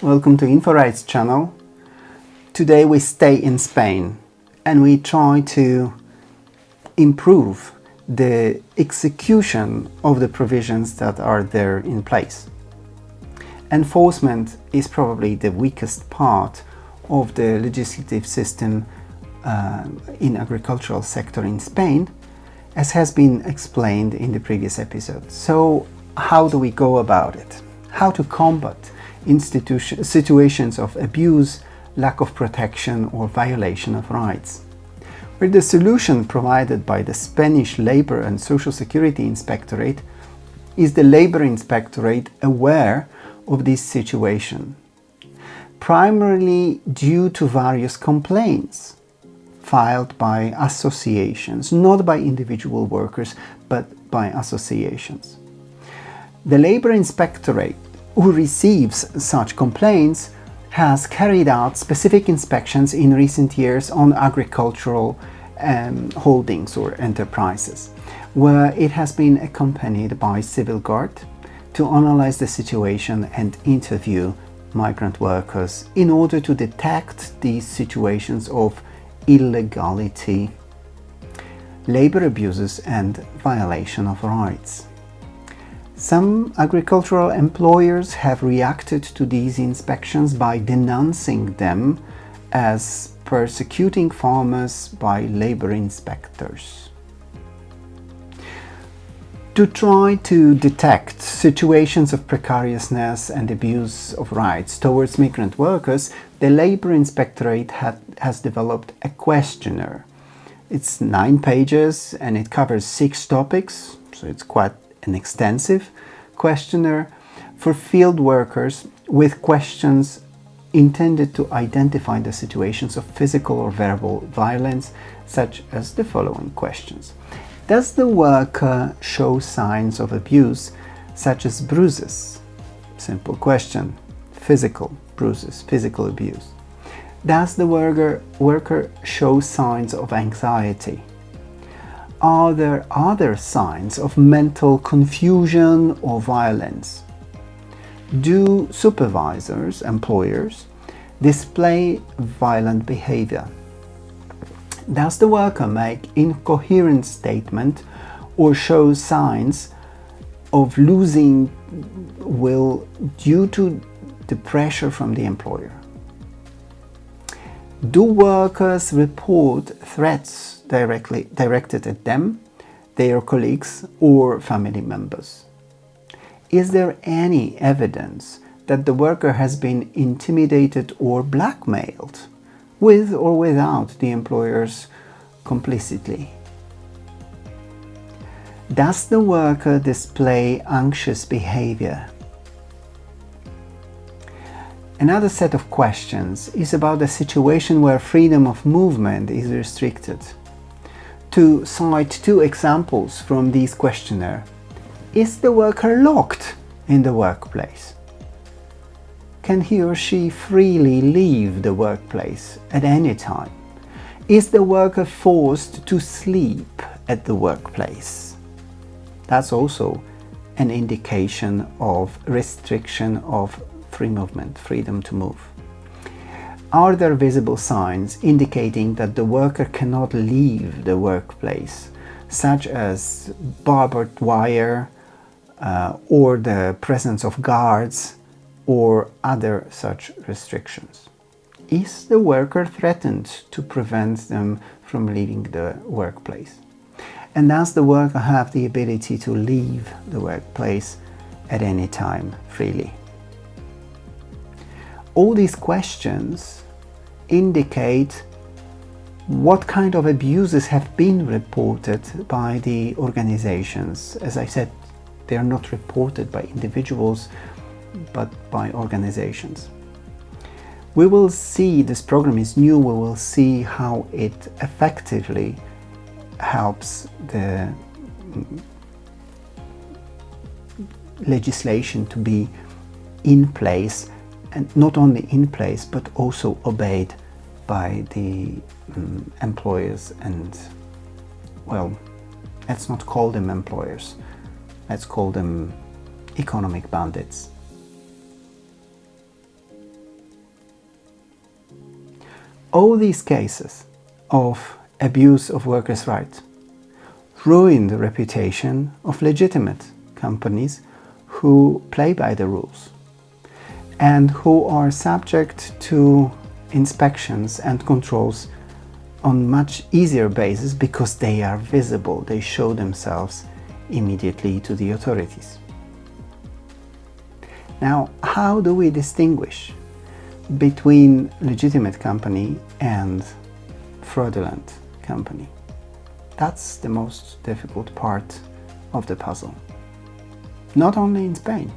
welcome to InfoRights channel. Today we stay in Spain and we try to improve the execution of the provisions that are there in place. Enforcement is probably the weakest part of the legislative system in agricultural sector in Spain, as has been explained in the previous episode. So how do we go about it? How to combat situations of abuse, lack of protection or violation of rights? Where the solution provided by the Spanish Labor and Social Security Inspectorate is the Labor Inspectorate aware of this situation, primarily due to various complaints filed by associations, not by individual workers, but by associations. The Labor Inspectorate, who receives such complaints, has carried out specific inspections in recent years on agricultural holdings or enterprises, where it has been accompanied by civil guard to analyze the situation and interview migrant workers in order to detect these situations of illegality, labor abuses and violation of rights. Some agricultural employers have reacted to these inspections by denouncing them as persecuting farmers by labor inspectors. To try to detect situations of precariousness and abuse of rights towards migrant workers, the Labor Inspectorate has developed a questionnaire. It's 9 pages and it covers 6 topics, so it's quite an extensive questionnaire for field workers, with questions intended to identify the situations of physical or verbal violence, such as the following questions. Does the worker show signs of abuse, such as bruises? Simple question. Physical bruises, physical abuse. Does the worker show signs of anxiety? Are there other signs of mental confusion or violence? Do supervisors, employers, display violent behavior? Does the worker make incoherent statement or show signs of losing will due to the pressure from the employer? Do workers report threats directed at them, their colleagues or family members? Is there any evidence that the worker has been intimidated or blackmailed, with or without the employer's complicity? Does the worker display anxious behavior? Another set of questions is about a situation where freedom of movement is restricted. To cite 2 examples from this questionnaire: is the worker locked in the workplace? Can he or she freely leave the workplace at any time? Is the worker forced to sleep at the workplace? That's also an indication of restriction of free movement, freedom to move. Are there visible signs indicating that the worker cannot leave the workplace, such as barbed wire or the presence of guards or other such restrictions? Is the worker threatened to prevent them from leaving the workplace? And does the worker have the ability to leave the workplace at any time freely? All these questions indicate what kind of abuses have been reported by the organizations. As I said, they are not reported by individuals, but by organizations. We will see, this program is new, we will see how it effectively helps the legislation to be in place, and not only in place, but also obeyed by the employers and, well, let's not call them employers, let's call them economic bandits. All these cases of abuse of workers' rights ruin the reputation of legitimate companies who play by the rules and who are subject to inspections and controls on much easier basis because they are visible, they show themselves immediately to the authorities. Now, how do we distinguish between legitimate company and fraudulent company? That's the most difficult part of the puzzle. Not only in Spain.